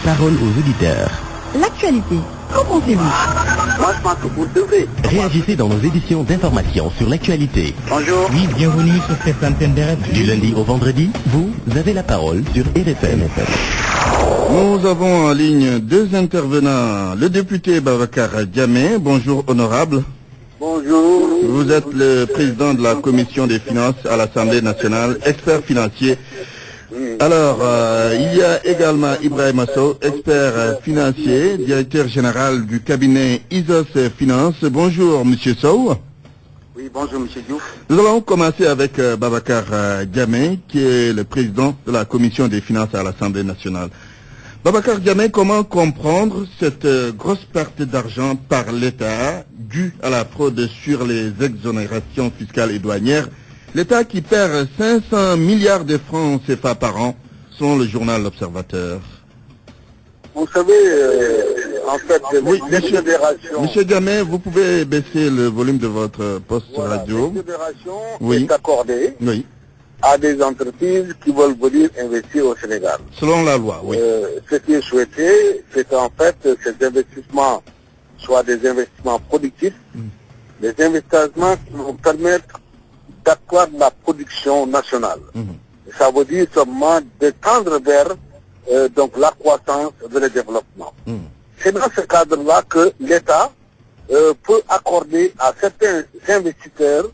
Parole aux auditeurs. L'actualité, qu'en pensez-vous? Moi, je pense que vous devez. Réagissez dans nos éditions d'information sur l'actualité. Bonjour. Oui, bienvenue sur cette antenne de RFM. Du lundi au vendredi, vous avez la parole sur RFM. Nous avons en ligne deux intervenants. Le député Babacar Diamé, bonjour honorable. Bonjour. Vous êtes le président de la commission des finances à l'Assemblée nationale, expert financier. Alors, il y a également Ibrahim Sow, expert financier, directeur général du cabinet ISOS Finance. Bonjour Monsieur Sow. Oui, bonjour Monsieur Diouf. Nous allons commencer avec Babacar Diamé, qui est le président de la commission des finances à l'Assemblée nationale. Babacar Diamé, comment comprendre cette grosse perte d'argent par l'État due à la fraude sur les exonérations fiscales et douanières? L'État qui perd 500 milliards de francs CFA par an, selon le journal L'Observateur. Vous savez, en fait, oui, les fédérations... Monsieur Diamé, vous pouvez baisser le volume de votre poste radio. La fédération oui. est accordée oui. à des entreprises qui veulent venir investir au Sénégal. Selon la loi, oui. Ce qui est souhaité, c'est qu'en fait, ces investissements soient des investissements productifs, des investissements qui vont permettre d'accroître la production nationale. Ça veut dire seulement de tendre vers donc la croissance et le développement. C'est dans ce cadre-là que l'État peut accorder à certains investisseurs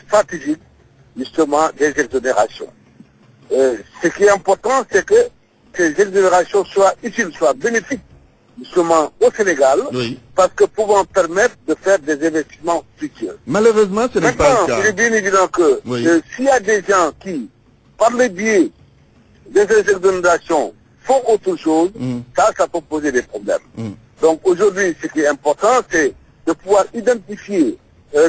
stratégiques justement des exonérations. Ce qui est important, c'est que ces exonérations soient utiles, soient bénéfiques justement au Sénégal, oui. parce que pouvant permettre de faire des investissements futurs. Malheureusement, ce n'est pas le cas. Il est bien évident que s'il y a des gens qui, par le biais des exonérations, font autre chose, ça peut poser des problèmes. Donc aujourd'hui, ce qui est important, c'est de pouvoir identifier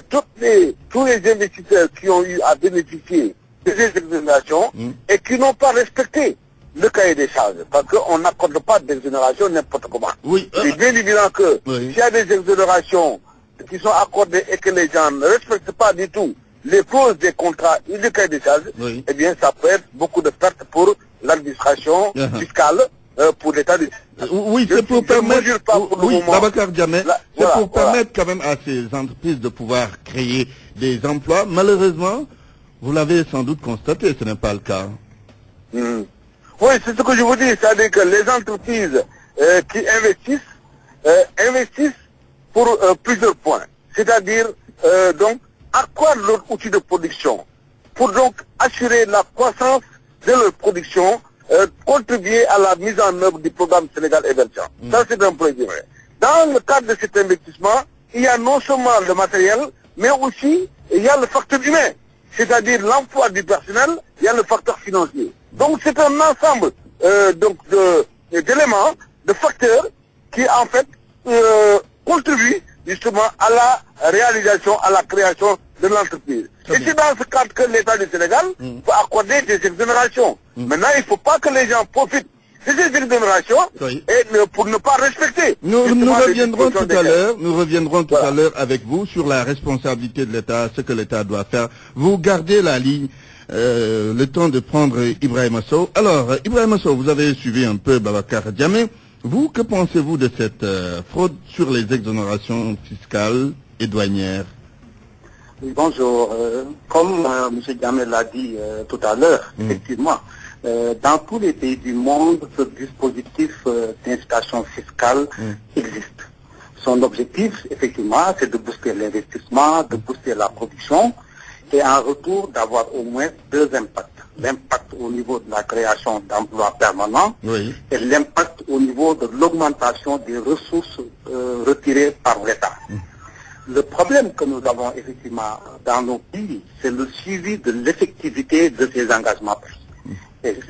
tous les investisseurs qui ont eu à bénéficier des exonérations et qui n'ont pas respecté le cahier des charges, parce qu'on n'accorde pas d'exonération n'importe comment. Oui, c'est bien évident que s'il y a des exonérations qui sont accordées et que les gens ne respectent pas du tout les clauses des contrats et du cahier des charges, eh bien ça peut être beaucoup de pertes pour l'administration fiscale, pour l'État du Oui, c'est pour permettre, Babacar Diamé, c'est pour permettre quand même à ces entreprises de pouvoir créer des emplois. Malheureusement, vous l'avez sans doute constaté, ce n'est pas le cas. Oui, c'est ce que je vous dis, c'est-à-dire que les entreprises qui investissent pour plusieurs points. C'est-à-dire donc accroître leur outil de production pour donc assurer la croissance de leur production, contribuer à la mise en œuvre du programme Sénégal émergent. Ça, c'est un premier. Dans le cadre de cet investissement, il y a non seulement le matériel, mais aussi il y a le facteur humain, c'est-à-dire l'emploi du personnel, il y a le facteur financier. Donc c'est un ensemble d'éléments, de facteurs qui en fait contribuent justement à la réalisation, à la création de l'entreprise. Et c'est dans ce cadre que l'État du Sénégal peut accorder des exonérations. Maintenant, il ne faut pas que les gens profitent de ces exonérations et pour ne pas respecter. Nous reviendrons tout à l'heure avec vous sur la responsabilité de l'État, ce que l'État doit faire. Vous gardez la ligne, le temps de prendre Ibrahima Sow. Alors, Ibrahima Sow, vous avez suivi un peu Babacar Diamé. Vous, que pensez-vous de cette fraude sur les exonérations fiscales et douanières? Oui, bonjour. Comme M. Diamé l'a dit tout à l'heure, effectivement, dans tous les pays du monde, ce dispositif d'incitation fiscale existe. Son objectif, effectivement, c'est de booster l'investissement, de booster la production, et en retour d'avoir au moins deux impacts. L'impact au niveau de la création d'emplois permanents et l'impact au niveau de l'augmentation des ressources retirées par l'État. Le problème que nous avons effectivement dans nos pays, c'est le suivi de l'effectivité de ces engagements pris.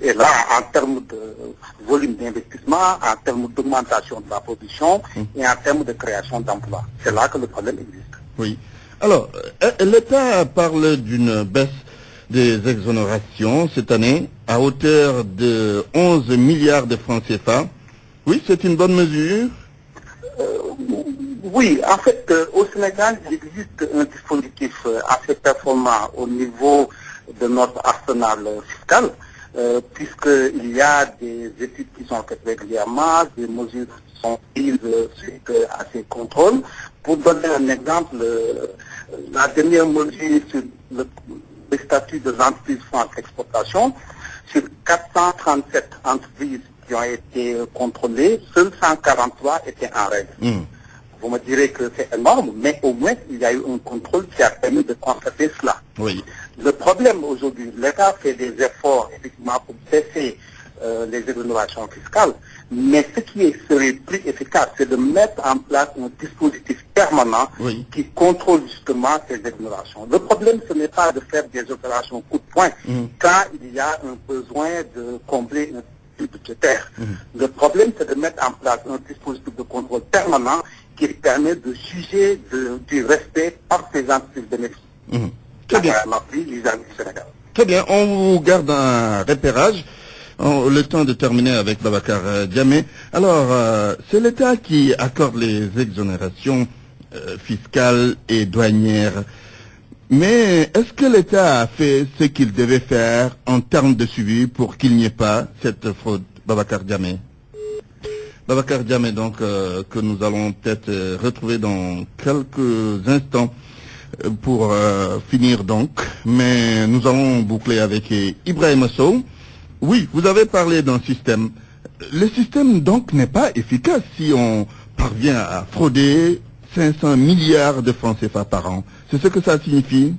Et là, en termes de volume d'investissement, en termes d'augmentation de la production et en termes de création d'emplois. C'est là que le problème existe. Oui. Alors, l'État parle d'une baisse des exonérations cette année à hauteur de 11 milliards de francs CFA. Oui, c'est une bonne mesure. Oui, en fait, au Sénégal, il existe un dispositif assez performant au niveau de notre arsenal fiscal, puisqu'il y a des études qui sont faites régulièrement, des mesures qui sont prises suite à ces contrôles. Pour donner un exemple, la dernière mesure sur le statut de l'entreprise France Exportation, sur 437 entreprises qui ont été contrôlées, seules 143 étaient en règle. Vous me direz que c'est énorme, mais au moins il y a eu un contrôle qui a permis de constater cela. Oui. Le problème aujourd'hui, l'État fait des efforts effectivement pour baisser les exonérations fiscales, mais ce qui serait plus efficace, c'est de mettre en place un dispositif permanent qui contrôle justement ces exonérations. Le problème, ce n'est pas de faire des opérations coup de poing quand il y a un besoin de combler un budgétaire. Le problème, c'est de mettre en place un dispositif de contrôle permanent qui permet de juger du respect par ces entreprises bénéficiaires. Très bien. Très bien, on vous garde un repérage. Le temps de terminer avec Babacar Diamé. Alors, c'est l'État qui accorde les exonérations fiscales et douanières. Mais est-ce que l'État a fait ce qu'il devait faire en termes de suivi pour qu'il n'y ait pas cette fraude, Babacar Diamé? Babacar Diamé, donc, que nous allons peut-être retrouver dans quelques instants pour finir donc. Mais nous allons boucler avec Ibrahima Sow. Oui, vous avez parlé d'un système. Le système donc n'est pas efficace si on parvient à frauder 500 milliards de francs CFA par an. C'est ce que ça signifie?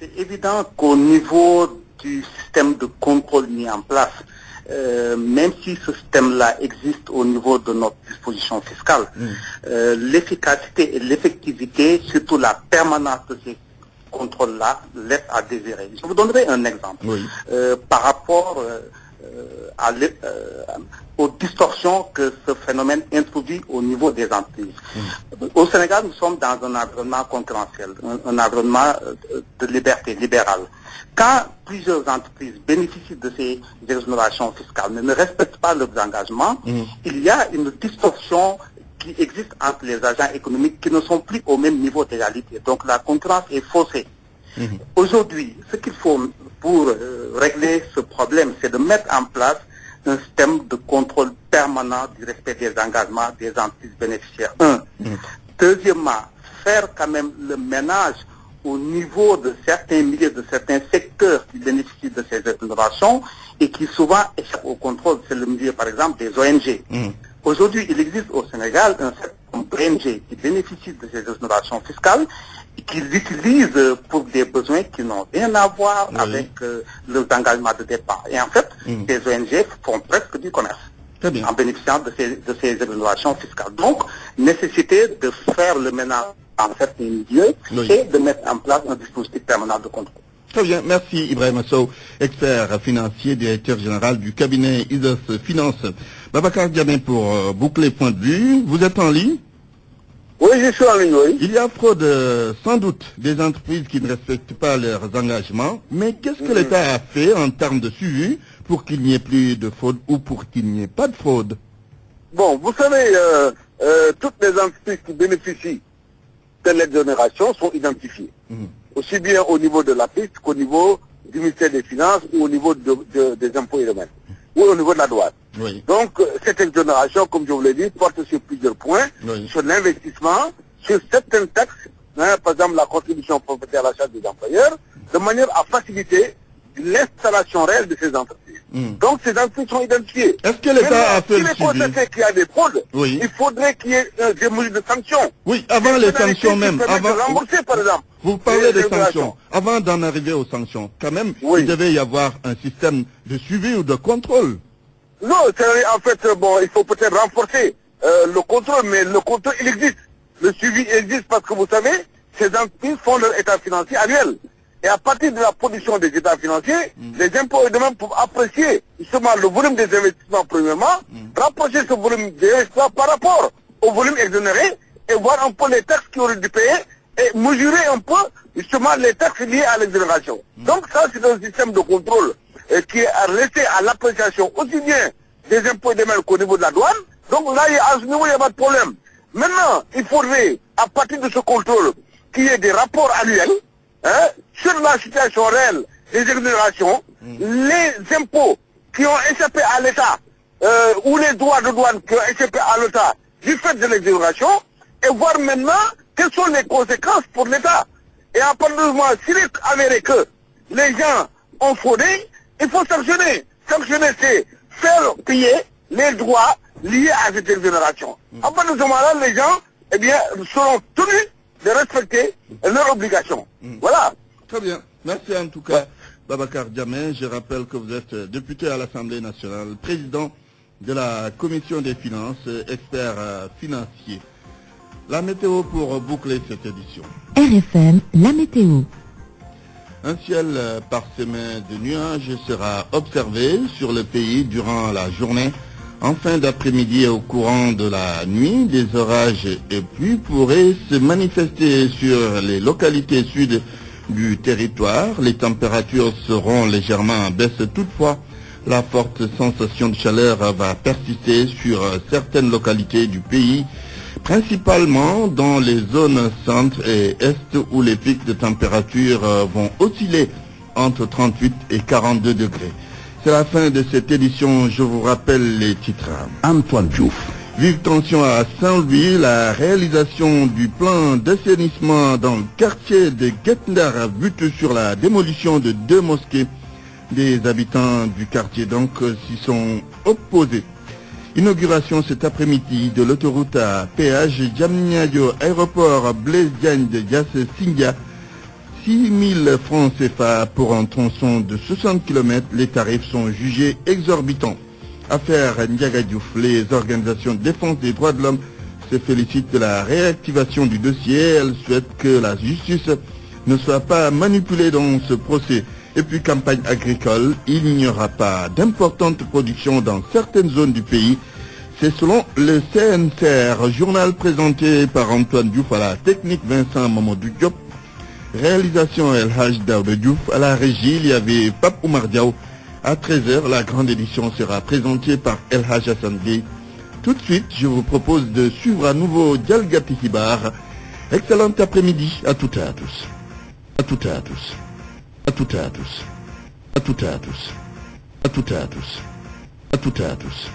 C'est évident qu'au niveau du système de contrôle mis en place, même si ce système-là existe au niveau de notre disposition fiscale, l'efficacité et l'effectivité, surtout la permanence de ces contrôle-là, laisse à désirer. Je vous donnerai un exemple. Par rapport aux distorsions que ce phénomène introduit au niveau des entreprises. Au Sénégal, nous sommes dans un environnement concurrentiel, un environnement de liberté libérale. Quand plusieurs entreprises bénéficient de ces exonérations fiscales, mais ne respectent pas leurs engagements, il y a une distorsion qui existe entre les agents économiques qui ne sont plus au même niveau d'égalité. Donc la concurrence est faussée. Aujourd'hui, ce qu'il faut pour régler ce problème, c'est de mettre en place un système de contrôle permanent du respect des engagements des entreprises bénéficiaires. Deuxièmement, faire quand même le ménage au niveau de certains milieux, de certains secteurs qui bénéficient de ces exonérations et qui souvent échappent au contrôle. C'est le milieu, par exemple, des ONG. Aujourd'hui, il existe au Sénégal un certain nombre d'ONG qui bénéficient de ces exonérations fiscales et qui les utilisent pour des besoins qui n'ont rien à voir avec leurs engagements de départ. Et en fait, ces ONG font presque du commerce en bénéficiant de ces exonérations fiscales. Donc, nécessité de faire le ménage en certains milieux et de mettre en place un dispositif permanent de contrôle. Très bien, merci Ibrahima Sow, expert financier, directeur général du cabinet IDOS Finance. Babacar Diamé pour boucler point de vue. Vous êtes en ligne? Oui, je suis en ligne, oui. Il y a fraude, sans doute, des entreprises qui ne respectent pas leurs engagements, mais qu'est-ce que l'État a fait en termes de suivi pour pour qu'il n'y ait plus de fraude ou pour qu'il n'y ait pas de fraude? Bon, vous savez, toutes les entreprises qui bénéficient de l'exonération sont identifiées. Aussi bien au niveau de la piste qu'au niveau du ministère des Finances ou au niveau des impôts et domaines, ou au niveau de la douane. Oui. Donc, cette exonération, comme je vous l'ai dit, porte sur plusieurs points, sur l'investissement, sur certaines taxes, par exemple la contribution forfaitaire à la charge des employeurs, de manière à faciliter l'installation réelle de ces entreprises. Donc, ces entreprises sont identifiées. Est-ce que l'État a fait le suivi? S'il est constaté qu'il y a des fraudes, il faudrait qu'il y ait des mesures de sanctions. Oui, avant les sanctions même. Avant de rembourser, par exemple. Vous parlez des sanctions. Avant d'en arriver aux sanctions, quand même, il devait y avoir un système de suivi ou de contrôle. Non, en fait, bon, il faut peut-être renforcer le contrôle, mais le contrôle, il existe. Le suivi existe parce que vous savez, ces entreprises font leur état financier annuel. Et à partir de la production des états financiers, les impôts et domaines peuvent apprécier justement le volume des investissements premièrement, rapprocher ce volume des investissements par rapport au volume exonéré et voir un peu les taxes qui auraient dû payer et mesurer un peu justement les taxes liées à l'exonération. Donc ça, c'est un système de contrôle qui est laissé à l'appréciation aussi bien des impôts et domaines qu'au niveau de la douane. Donc là, à ce niveau, il n'y a pas de problème. Maintenant, il faudrait, à partir de ce contrôle, qu'il y ait des rapports annuels sur la situation réelle des exonérations, les impôts qui ont échappé à l'État ou les droits de douane qui ont échappé à l'État du fait de l'exonération et voir maintenant quelles sont les conséquences pour l'État. Et à partir du moment, s'il est avéré que les gens ont fraudé, il faut sanctionner. Sanctionner, c'est faire payer les droits liés à cette exonération. À partir de ce moment-là, les gens seront tenus de respecter leurs obligations. Voilà. Très bien. Merci en tout cas, Babacar Diamé. Je rappelle que vous êtes député à l'Assemblée nationale, président de la Commission des finances, expert financier. La météo pour boucler cette édition. RFM, la météo. Un ciel parsemé de nuages sera observé sur le pays durant la journée. En fin d'après-midi et au courant de la nuit, des orages et pluies pourraient se manifester sur les localités sud du territoire. Les températures seront légèrement en baisse. Toutefois, la forte sensation de chaleur va persister sur certaines localités du pays, principalement dans les zones centre et est où les pics de température vont osciller entre 38 et 42 degrés. C'est la fin de cette édition. Je vous rappelle les titres. Antoine Diouf. Vive tension à Saint-Louis. La réalisation du plan d'assainissement dans le quartier de Guet-Ndar bute sur la démolition de 2 mosquées. Des habitants du quartier donc s'y sont opposés. Inauguration cet après-midi de l'autoroute à péage Diamniadio, aéroport Blaise Diagne de Diass-Sindia. 6 000 francs CFA pour un tronçon de 60 km. Les tarifs sont jugés exorbitants. Affaire Ndiaga Diouf, les organisations de défense des droits de l'homme se félicitent de la réactivation du dossier. Elles souhaitent que la justice ne soit pas manipulée dans ce procès. Et puis campagne agricole, il n'y aura pas d'importante production dans certaines zones du pays. C'est selon le CNCR, journal présenté par Antoine Diouf à la technique Vincent Mamadou Diop. Réalisation El Haj Daouda Diouf. À la régie, il y avait Pape Oumar Diaw. À 13h, la grande édition sera présentée par El Haj Hassan Gueye. Tout de suite, je vous propose de suivre à nouveau Dialgati Hibar. Excellent après-midi à toutes et à tous. À toutes et à tous. À toutes et à tous. À toutes et à tous. À toutes et à tous. À toutes et à tous.